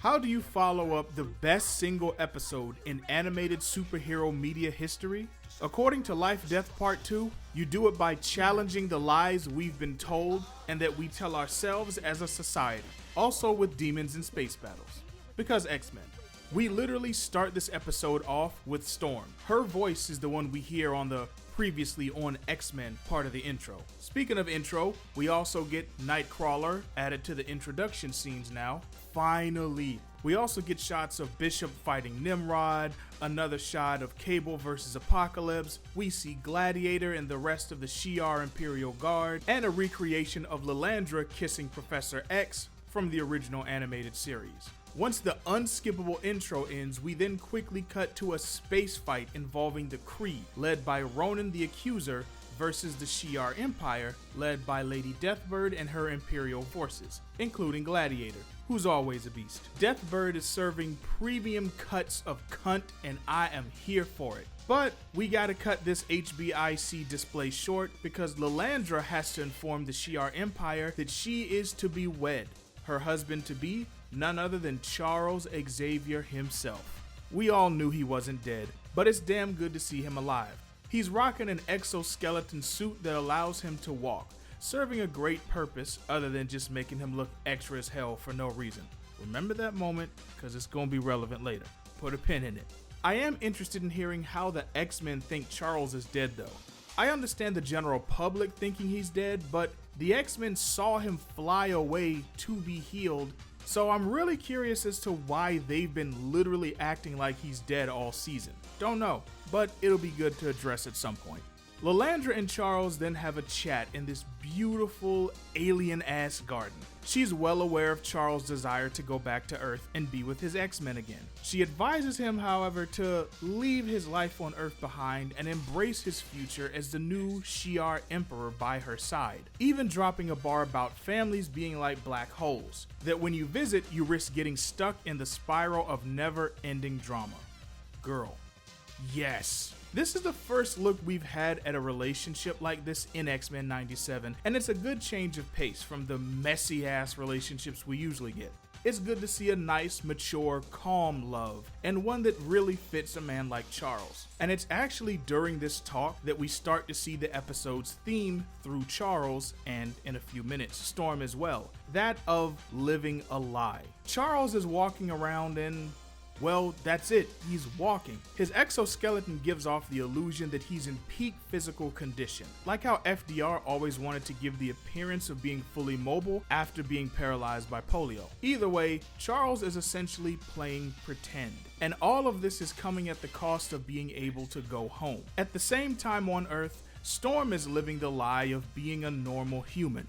How do you follow up the best single episode in animated superhero media history? According to Lifedeath Part 2, you do it by challenging the lies we've been told and that we tell ourselves as a society. Also with demons and space battles. Because X-Men. We literally start this episode off with Storm. Her voice is the one we hear on the previously on X-Men part of the intro. Speaking of intro, we also get Nightcrawler added to the introduction scenes now. Finally. We also get shots of Bishop fighting Nimrod, another shot of Cable versus Apocalypse, we see Gladiator and the rest of the Shi'ar Imperial Guard, and a recreation of Lilandra kissing Professor X from the original animated series. Once the unskippable intro ends, we then quickly cut to a space fight involving the Kree, led by Ronan the Accuser, versus the Shi'ar Empire, led by Lady Deathbird and her Imperial forces, including Gladiator, who's always a beast. Deathbird is serving premium cuts of cunt, and I am here for it. But we gotta cut this HBIC display short because Lilandra has to inform the Shi'ar Empire that she is to be wed. Her husband-to-be, none other than Charles Xavier himself. We all knew he wasn't dead, but it's damn good to see him alive. He's rocking an exoskeleton suit that allows him to walk, serving a great purpose other than just making him look extra as hell for no reason. Remember that moment, because it's going to be relevant later. Put a pin in it. I am interested in hearing how the X-Men think Charles is dead though. I understand the general public thinking he's dead, but the X-Men saw him fly away to be healed, so I'm really curious as to why they've been literally acting like he's dead all season. Don't know, but it'll be good to address at some point. Lilandra and Charles then have a chat in this beautiful alien-ass garden. She's well aware of Charles' desire to go back to Earth and be with his X-Men again. She advises him, however, to leave his life on Earth behind and embrace his future as the new Shi'ar Emperor by her side, even dropping a bar about families being like black holes, that when you visit, you risk getting stuck in the spiral of never-ending drama. Girl. Yes. This is the first look we've had at a relationship like this in X-Men 97, and it's a good change of pace from the messy-ass relationships we usually get. It's good to see a nice, mature, calm love, and one that really fits a man like Charles. And it's actually during this talk that we start to see the episode's theme through Charles, and in a few minutes, Storm as well, that of living a lie. Charles is walking around and, well, that's it, he's walking. His exoskeleton gives off the illusion that he's in peak physical condition, like how FDR always wanted to give the appearance of being fully mobile after being paralyzed by polio. Either way, Charles is essentially playing pretend, and all of this is coming at the cost of being able to go home. At the same time on Earth, Storm is living the lie of being a normal human.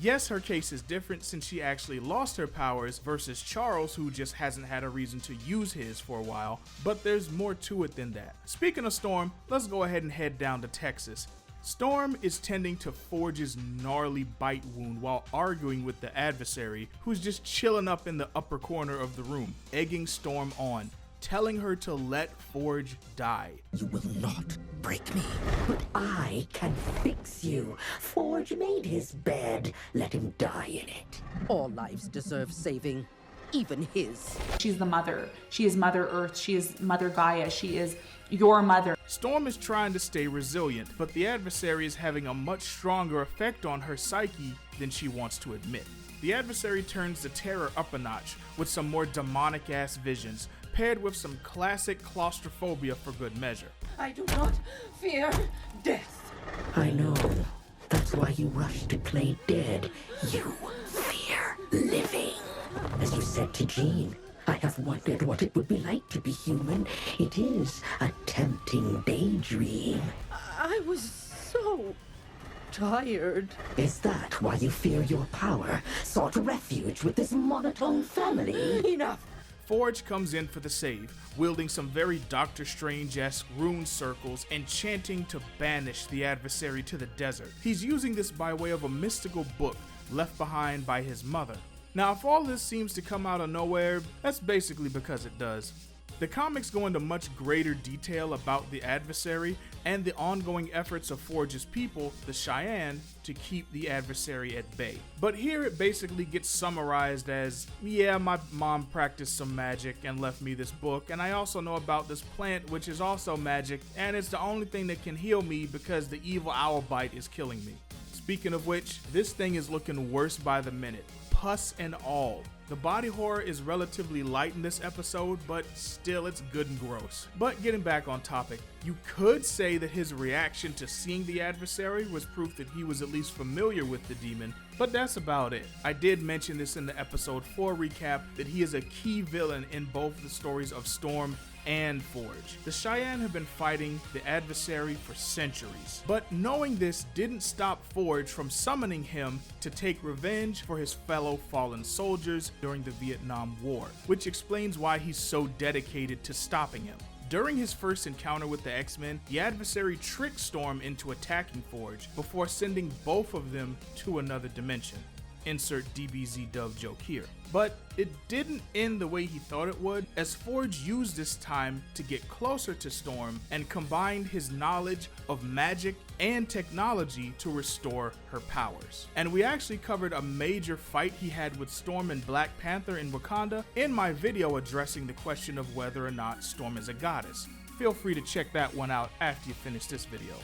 Yes, her case is different since she actually lost her powers versus Charles, who just hasn't had a reason to use his for a while, but there's more to it than that. Speaking of Storm, let's go ahead and head down to Texas. Storm is tending to Forge's gnarly bite wound while arguing with the adversary, who's just chilling up in the upper corner of the room, egging Storm on, telling her to let Forge die. You will not break me. But I can fix you. Forge made his bed. Let him die in it. All lives deserve saving, even his. She's the mother. She is Mother Earth. She is Mother Gaia. She is your mother. Storm is trying to stay resilient, but the adversary is having a much stronger effect on her psyche than she wants to admit. The adversary turns the terror up a notch with some more demonic-ass visions, paired with some classic claustrophobia for good measure. I do not fear death. I know. That's why you rush to play dead. You fear living. As you said to Jean, I have wondered what it would be like to be human. It is a tempting daydream. I was so tired. Is that why you fear your power? Sought refuge with this monotone family? Enough. Forge comes in for the save, wielding some very Doctor Strange-esque rune circles and chanting to banish the adversary to the desert. He's using this by way of a mystical book left behind by his mother. Now, if all this seems to come out of nowhere, that's basically because it does. The comics go into much greater detail about the adversary and the ongoing efforts of Forge's people, the Cheyenne, to keep the adversary at bay. But here it basically gets summarized as, yeah, my mom practiced some magic and left me this book, and I also know about this plant which is also magic, and it's the only thing that can heal me because the evil owl bite is killing me. Speaking of which, this thing is looking worse by the minute, pus and all. The body horror is relatively light in this episode, but still it's good and gross. But getting back on topic, you could say that his reaction to seeing the adversary was proof that he was at least familiar with the demon, but that's about it. I did mention this in the episode 4 recap that he is a key villain in both the stories of Storm and Forge. The Cheyenne have been fighting the adversary for centuries, but knowing this didn't stop Forge from summoning him to take revenge for his fellow fallen soldiers during the Vietnam War, which explains why he's so dedicated to stopping him. During his first encounter with the Xmen, the adversary tricked Storm into attacking Forge before sending both of them to another dimension. Insert DBZ dub joke here. But it didn't end the way he thought it would, as Forge used this time to get closer to Storm and combined his knowledge of magic and technology to restore her powers. And we actually covered a major fight he had with Storm and Black Panther in Wakanda in my video addressing the question of whether or not Storm is a goddess. Feel free to check that one out after you finish this video.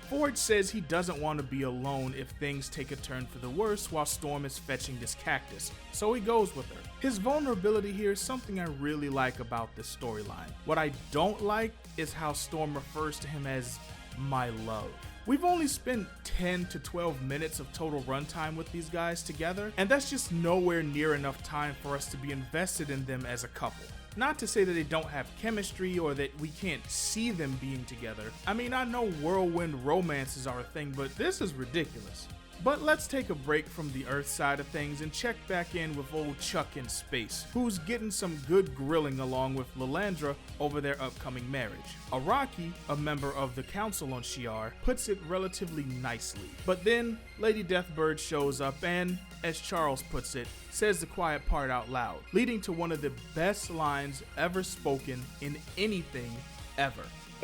Forge says he doesn't want to be alone if things take a turn for the worse while Storm is fetching this cactus, so he goes with her. His vulnerability here is something I really like about this storyline. What I don't like is how Storm refers to him as my love. We've only spent 10 to 12 minutes of total runtime with these guys together, and that's just nowhere near enough time for us to be invested in them as a couple. Not to say that they don't have chemistry or that we can't see them being together. I mean, I know whirlwind romances are a thing, but this is ridiculous. But let's take a break from the Earth side of things and check back in with old Chuck in space, who's getting some good grilling along with Lilandra over their upcoming marriage. Araki, a member of the council on Shi'ar, puts it relatively nicely. But then Lady Deathbird shows up and, as Charles puts it, says the quiet part out loud, leading to one of the best lines ever spoken in anything ever.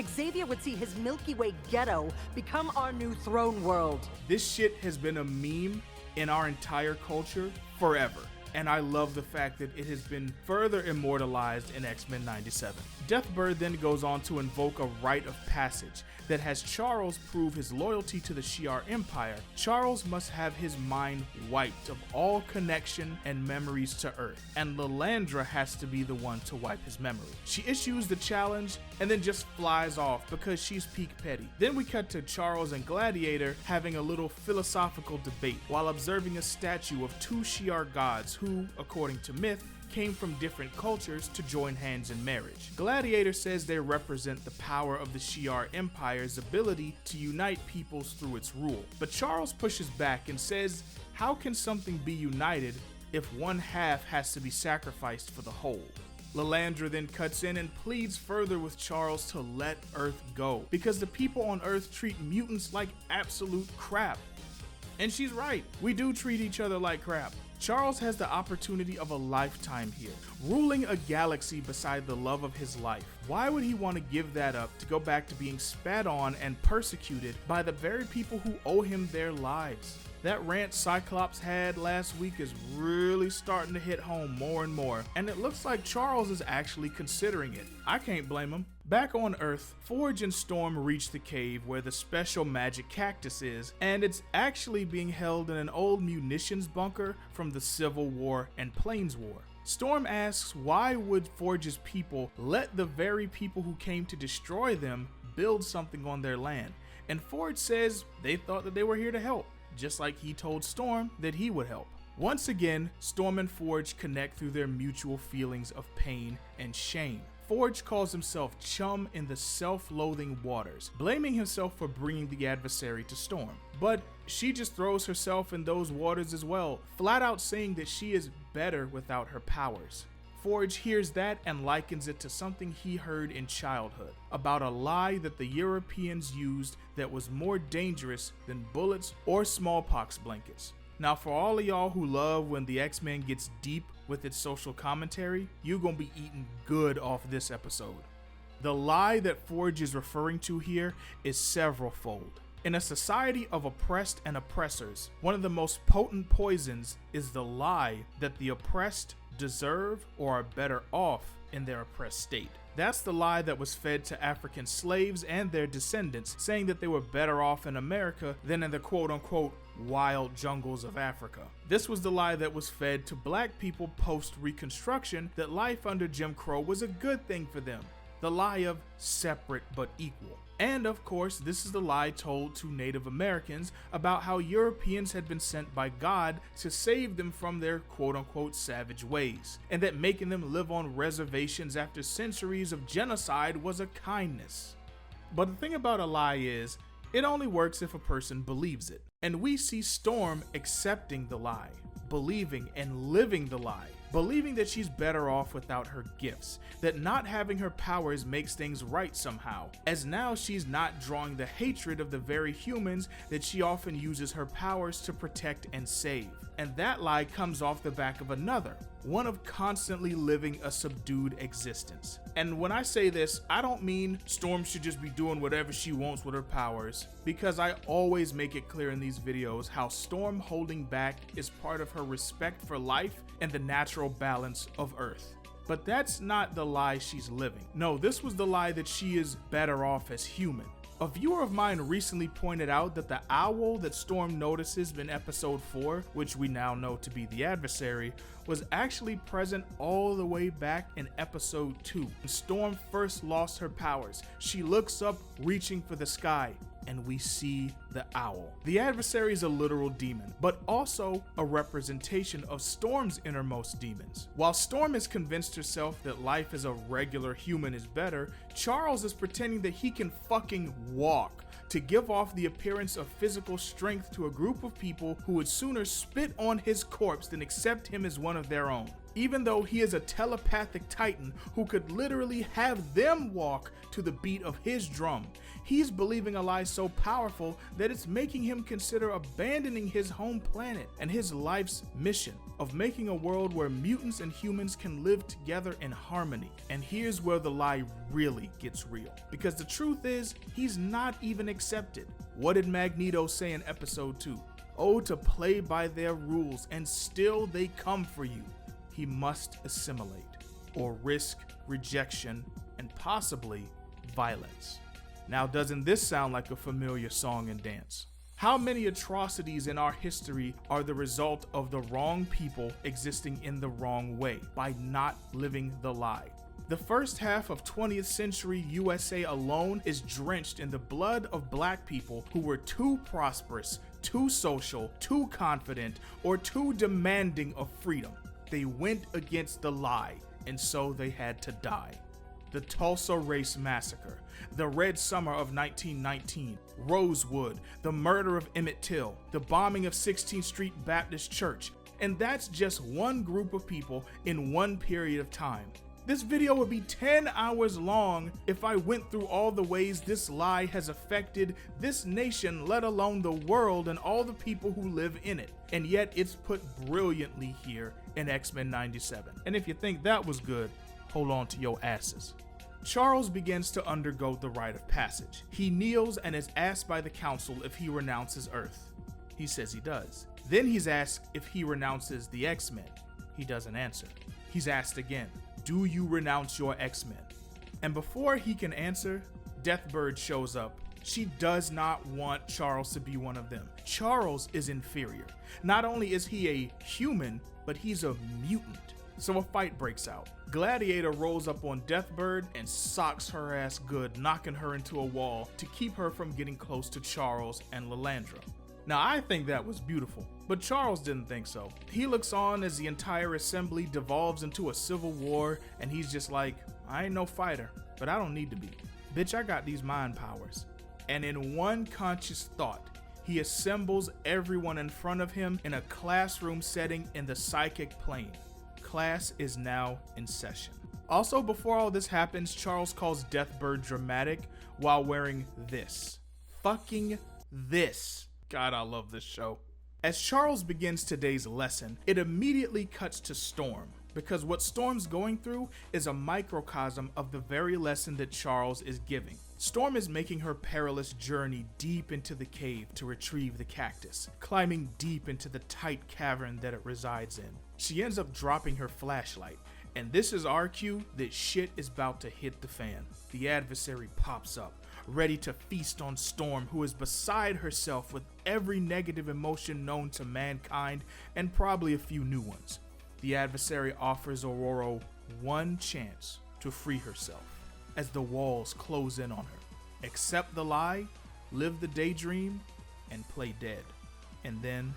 Xavier would see his Milky Way ghetto become our new throne world. This shit has been a meme in our entire culture forever, and I love the fact that it has been further immortalized in X-Men 97. Deathbird then goes on to invoke a rite of passage that has Charles prove his loyalty to the Shi'ar Empire. Charles must have his mind wiped of all connection and memories to Earth, and Lilandra has to be the one to wipe his memory. She issues the challenge and then just flies off because she's peak petty. Then we cut to Charles and Gladiator having a little philosophical debate while observing a statue of two Shi'ar gods who, according to myth, came from different cultures to join hands in marriage. Gladiator says they represent the power of the Shi'ar Empire's ability to unite peoples through its rule. But Charles pushes back and says, how can something be united if one half has to be sacrificed for the whole? Lilandra then cuts in and pleads further with Charles to let Earth go, because the people on Earth treat mutants like absolute crap. And she's right, we do treat each other like crap. Charles has the opportunity of a lifetime here, ruling a galaxy beside the love of his life. Why would he want to give that up to go back to being spat on and persecuted by the very people who owe him their lives? That rant Cyclops had last week is really starting to hit home more and more, and it looks like Charles is actually considering it. I can't blame him. Back on Earth, Forge and Storm reach the cave where the special magic cactus is, and it's actually being held in an old munitions bunker from the Civil War and Plains War. Storm asks why would Forge's people let the very people who came to destroy them build something on their land, and Forge says they thought that they were here to help, just like he told Storm that he would help. Once again, Storm and Forge connect through their mutual feelings of pain and shame. Forge calls himself chum in the self-loathing waters, blaming himself for bringing the adversary to Storm. But she just throws herself in those waters as well, flat out saying that she is better without her powers. Forge hears that and likens it to something he heard in childhood, about a lie that the Europeans used that was more dangerous than bullets or smallpox blankets. Now, for all of y'all who love when the X-Men gets deep with its social commentary, you gonna be eating good off this episode. The lie that Forge is referring to here is severalfold. In a society of oppressed and oppressors, one of the most potent poisons is the lie that the oppressed deserve or are better off in their oppressed state. That's the lie that was fed to African slaves and their descendants, saying that they were better off in America than in the quote-unquote wild jungles of Africa. This was the lie that was fed to black people post-Reconstruction, that life under Jim Crow was a good thing for them. The lie of separate but equal. And of course, this is the lie told to Native Americans about how Europeans had been sent by God to save them from their quote-unquote savage ways, and that making them live on reservations after centuries of genocide was a kindness. But the thing about a lie is, it only works if a person believes it. And we see Storm accepting the lie, believing and living the lie, believing that she's better off without her gifts, that not having her powers makes things right somehow, as now she's not drawing the hatred of the very humans that she often uses her powers to protect and save. And that lie comes off the back of another, one of constantly living a subdued existence. And when I say this, I don't mean Storm should just be doing whatever she wants with her powers, because I always make it clear in these videos how Storm holding back is part of her respect for life and the natural balance of Earth. But that's not the lie she's living. No, this was the lie that she is better off as human. A viewer of mine recently pointed out that the owl that Storm notices in episode 4, which we now know to be the adversary, was actually present all the way back in episode 2. When Storm first lost her powers, she looks up reaching for the sky, and we see the owl. The adversary is a literal demon, but also a representation of Storm's innermost demons. While Storm has convinced herself that life as a regular human is better, Charles is pretending that he can fucking walk to give off the appearance of physical strength to a group of people who would sooner spit on his corpse than accept him as one of their own. Even though he is a telepathic titan who could literally have them walk to the beat of his drum, he's believing a lie so powerful that it's making him consider abandoning his home planet and his life's mission of making a world where mutants and humans can live together in harmony. And here's where the lie really gets real, because the truth is, he's not even accepted. What did Magneto say in episode 2? Oh, to play by their rules, and still they come for you. He must assimilate, or risk rejection and possibly violence. Now, doesn't this sound like a familiar song and dance? How many atrocities in our history are the result of the wrong people existing in the wrong way by not living the lie? The first half of 20th century USA alone is drenched in the blood of black people who were too prosperous, too social, too confident, or too demanding of freedom. They went against the lie, and so they had to die. The Tulsa Race Massacre, the Red Summer of 1919, Rosewood, the murder of Emmett Till, the bombing of 16th Street Baptist Church, and that's just one group of people in one period of time. This video would be 10 hours long if I went through all the ways this lie has affected this nation, let alone the world and all the people who live in it. And yet it's put brilliantly here in X-Men 97. And if you think that was good, hold on to your asses. Charles begins to undergo the rite of passage. He kneels and is asked by the council if he renounces Earth. He says he does. Then he's asked if he renounces the X-Men. He doesn't answer. He's asked again, do you renounce your X-Men? And before he can answer, Deathbird shows up. She does not want Charles to be one of them. Charles is inferior. Not only is he a human, but he's a mutant. So a fight breaks out. Gladiator rolls up on Deathbird and socks her ass good, knocking her into a wall to keep her from getting close to Charles and Lilandra. Now, I think that was beautiful, but Charles didn't think so. He looks on as the entire assembly devolves into a civil war, and he's just like, I ain't no fighter, but I don't need to be. Bitch, I got these mind powers. And in one conscious thought, he assembles everyone in front of him in a classroom setting in the psychic plane. Class is now in session. Also, before all this happens, Charles calls Deathbird dramatic while wearing this. Fucking this. God, I love this show. As Charles begins today's lesson, it immediately cuts to Storm, because what Storm's going through is a microcosm of the very lesson that Charles is giving. Storm is making her perilous journey deep into the cave to retrieve the cactus, climbing deep into the tight cavern that it resides in. She ends up dropping her flashlight, and this is our cue that shit is about to hit the fan. The adversary pops up, ready to feast on Storm, who is beside herself with every negative emotion known to mankind and probably a few new ones. The adversary offers Aurora one chance to free herself as the walls close in on her. Accept the lie, live the daydream, and play dead. And then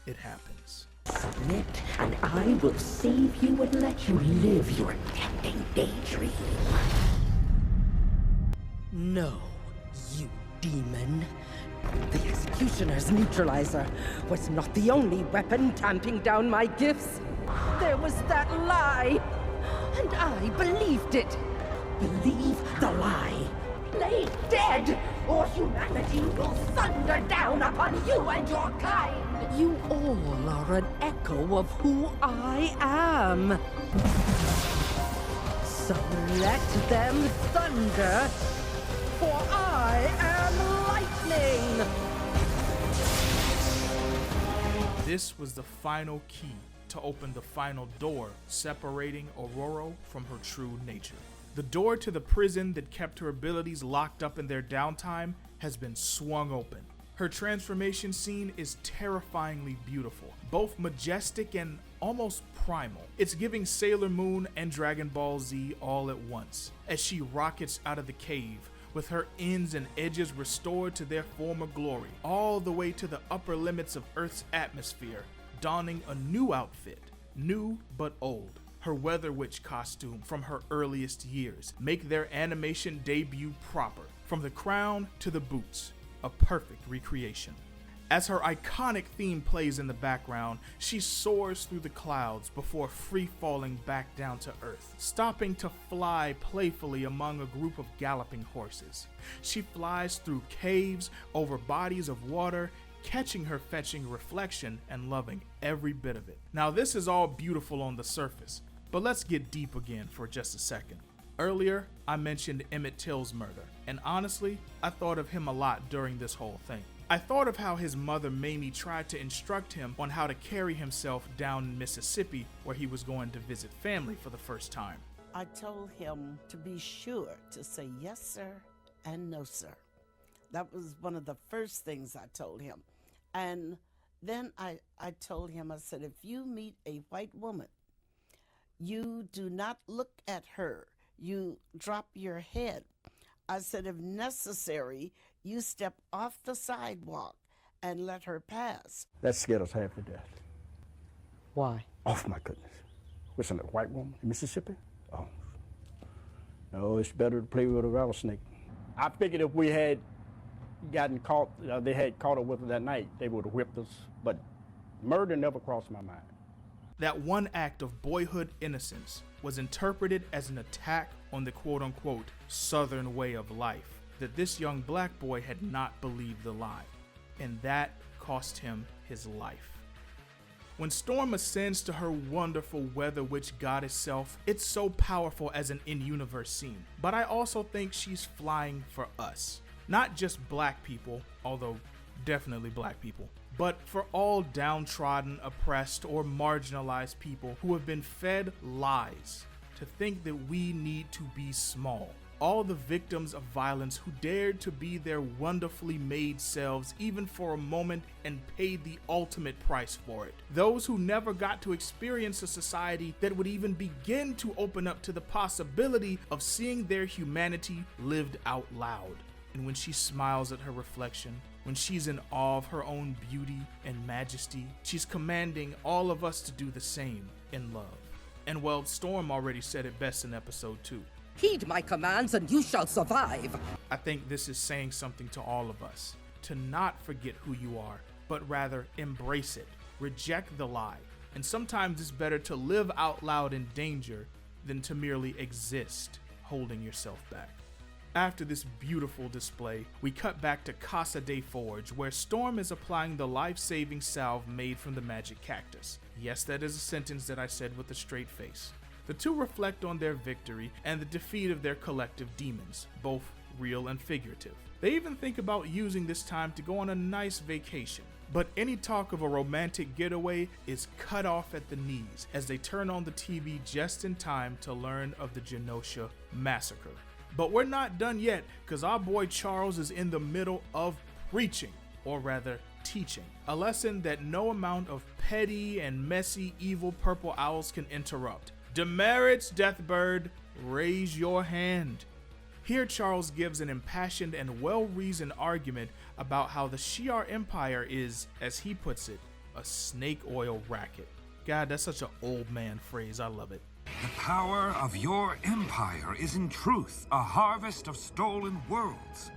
it happens. Submit, and I will save you and let you live your tempting daydream. No, you demon. The Executioner's neutralizer was not the only weapon tamping down my gifts. There was that lie, and I believed it. Believe the lie. Play dead, or humanity will thunder down upon you and your kind. You all are an echo of who I am. So let them thunder, for I am lightning! This was the final key to open the final door separating Aurora from her true nature. The door to the prison that kept her abilities locked up in their downtime has been swung open. Her transformation scene is terrifyingly beautiful, both majestic and almost primal. It's giving Sailor Moon and Dragon Ball Z all at once, as she rockets out of the cave, with her ends and edges restored to their former glory, all the way to the upper limits of Earth's atmosphere, donning a new outfit, new but old. Her Weather Witch costume from her earliest years make their animation debut proper, from the crown to the boots, a perfect recreation. As her iconic theme plays in the background, she soars through the clouds before free-falling back down to earth, stopping to fly playfully among a group of galloping horses. She flies through caves, over bodies of water, catching her fetching reflection and loving every bit of it. Now this is all beautiful on the surface, but let's get deep again for just a second. Earlier, I mentioned Emmett Till's murder, and honestly, I thought of him a lot during this whole thing. I thought of how his mother Mamie tried to instruct him on how to carry himself down in Mississippi, where he was going to visit family for the first time. I told him to be sure to say yes, sir, and no, sir. That was one of the first things I told him. And then I told him, I said, if you meet a white woman, you do not look at her. You drop your head. I said, if necessary, you step off the sidewalk and let her pass. That scared us half to death. Why? Oh, my goodness. Listen, a white woman in Mississippi? Oh. No, it's better to play with a rattlesnake. I figured if we had gotten caught, they had caught up with us that night, they would have whipped us. But murder never crossed my mind. That one act of boyhood innocence was interpreted as an attack on the quote-unquote Southern way of life, that this young black boy had not believed the lie, and that cost him his life. When Storm ascends to her wonderful Weather Witch goddess self, it's so powerful as an in-universe scene, but I also think she's flying for us. Not just black people, although definitely black people, but for all downtrodden, oppressed, or marginalized people who have been fed lies to think that we need to be small. All the victims of violence who dared to be their wonderfully made selves even for a moment and paid the ultimate price for it. Those who never got to experience a society that would even begin to open up to the possibility of seeing their humanity lived out loud. And when she smiles at her reflection, when she's in awe of her own beauty and majesty, she's commanding all of us to do the same in love. And well, Storm already said it best in episode 2. Heed my commands and you shall survive. I think this is saying something to all of us, to not forget who you are, but rather embrace it, reject the lie. And sometimes it's better to live out loud in danger than to merely exist, holding yourself back. After this beautiful display, we cut back to Casa de Forge, where Storm is applying the life-saving salve made from the magic cactus. Yes, that is a sentence that I said with a straight face. The two reflect on their victory and the defeat of their collective demons, both real and figurative. They even think about using this time to go on a nice vacation. But any talk of a romantic getaway is cut off at the knees as they turn on the TV just in time to learn of the Genosha massacre. But we're not done yet, because our boy Charles is in the middle of preaching, or rather teaching, a lesson that no amount of petty and messy evil purple owls can interrupt. Demerits, Deathbird, raise your hand. Here Charles gives an impassioned and well-reasoned argument about how the Shi'ar Empire is, as he puts it, a snake oil racket. God, that's such an old man phrase, I love it. The power of your empire is in truth a harvest of stolen worlds.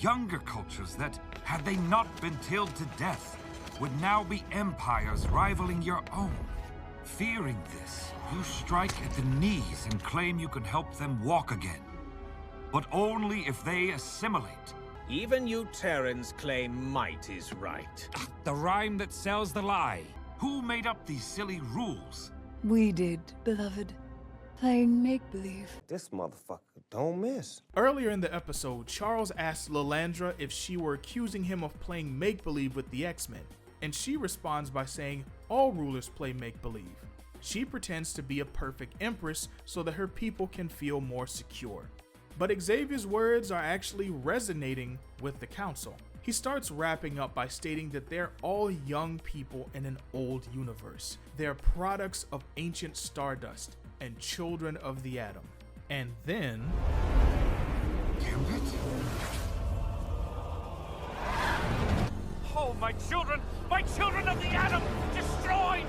Younger cultures that, had they not been tilled to death, would now be empires rivaling your own. Fearing this, you strike at the knees and claim you can help them walk again. But only if they assimilate. Even you Terrans claim might is right. The rhyme that sells the lie. Who made up these silly rules? We did, beloved. Playing make-believe. This motherfucker don't miss. Earlier in the episode, Charles asked Lilandra if she were accusing him of playing make-believe with the Xmen, and she responds by saying all rulers play make-believe. She pretends to be a perfect empress so that her people can feel more secure. But Xavier's words are actually resonating with the council. He starts wrapping up by stating that they're all young people in an old universe. They're products of ancient stardust and children of the atom. And then... Gambit? Oh, my children of the atom, destroyed!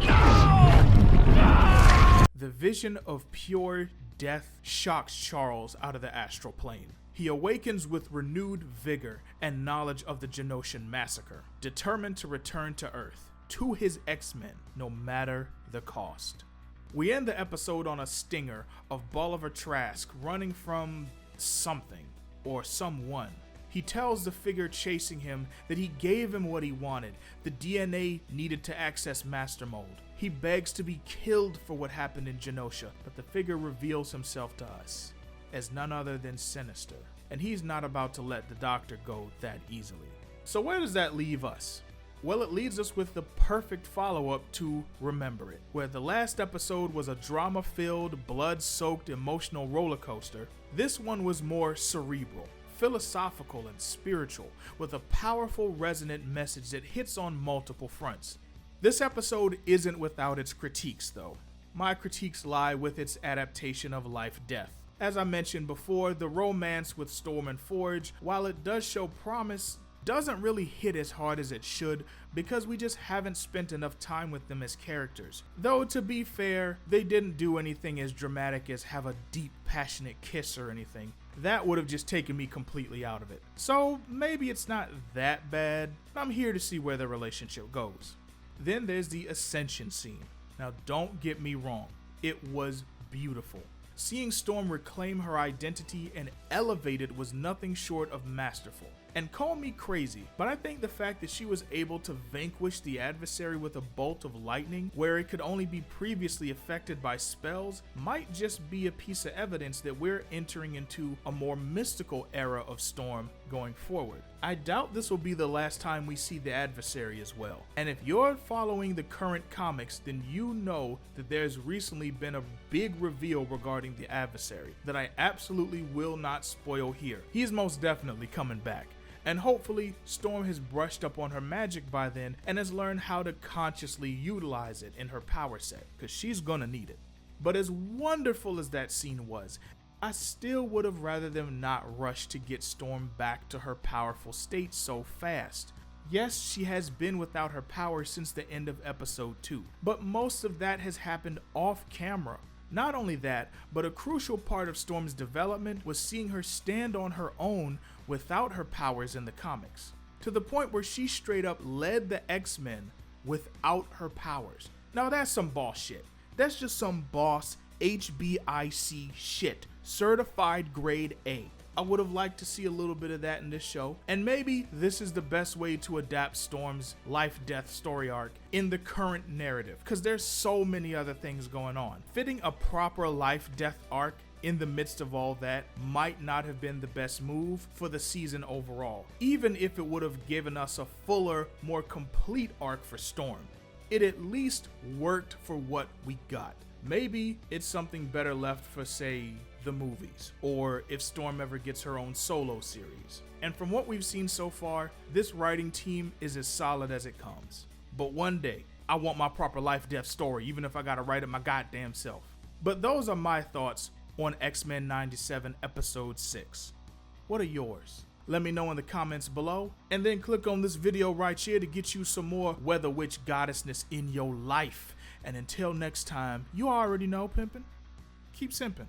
No! No! The vision of pure death shocks Charles out of the astral plane. He awakens with renewed vigor and knowledge of the Genoshan massacre, determined to return to Earth, to his Xmen, no matter the cost. We end the episode on a stinger of Bolivar Trask running from something or someone. He tells the figure chasing him that he gave him what he wanted, the DNA needed to access Master Mode. He begs to be killed for what happened in Genosha, but the figure reveals himself to us as none other than Sinister, and he's not about to let the Doctor go that easily. So where does that leave us? Well, it leaves us with the perfect follow-up to Remember It, where the last episode was a drama-filled, blood-soaked, emotional roller coaster. This one was more cerebral, philosophical, and spiritual, with a powerful, resonant message that hits on multiple fronts. This episode isn't without its critiques, though. My critiques lie with its adaptation of Lifedeath. As I mentioned before, the romance with Storm and Forge, while it does show promise, doesn't really hit as hard as it should because we just haven't spent enough time with them as characters. Though to be fair, they didn't do anything as dramatic as have a deep, passionate kiss or anything. That would have just taken me completely out of it. So maybe it's not that bad. I'm here to see where their relationship goes. Then there's the Ascension scene. Now don't get me wrong, it was beautiful. Seeing Storm reclaim her identity and elevate it was nothing short of masterful. And call me crazy, but I think the fact that she was able to vanquish the adversary with a bolt of lightning where it could only be previously affected by spells might just be a piece of evidence that we're entering into a more mystical era of Storm going forward. I doubt this will be the last time we see the adversary as well. And if you're following the current comics, then you know that there's recently been a big reveal regarding the adversary that I absolutely will not spoil here. He's most definitely coming back. And hopefully, Storm has brushed up on her magic by then and has learned how to consciously utilize it in her power set, because she's gonna need it. But as wonderful as that scene was, I still would have rather them not rush to get Storm back to her powerful state so fast. Yes, she has been without her power since the end of episode 2, but most of that has happened off camera. Not only that, but a crucial part of Storm's development was seeing her stand on her own without her powers in the comics, to the point where she straight up led the X-Men without her powers. Now that's some boss shit. That's just some boss HBIC shit, certified grade A. I would have liked to see a little bit of that in this show, and maybe this is the best way to adapt Storm's life-death story arc in the current narrative, because there's so many other things going on. Fitting a proper life-death arc in the midst of all that might not have been the best move for the season overall, even if it would have given us a fuller, more complete arc for Storm. It at least worked for what we got. Maybe it's something better left for, say, the movies, or if Storm ever gets her own solo series. And from what we've seen so far, this writing team is as solid as it comes. But one day, I want my proper life-death story, even if I gotta write it my goddamn self. But those are my thoughts on X-Men 97 Episode 6. What are yours? Let me know in the comments below, and then click on this video right here to get you some more Weather Witch goddessness in your life. And until next time, you already know, pimpin', keep simpin'.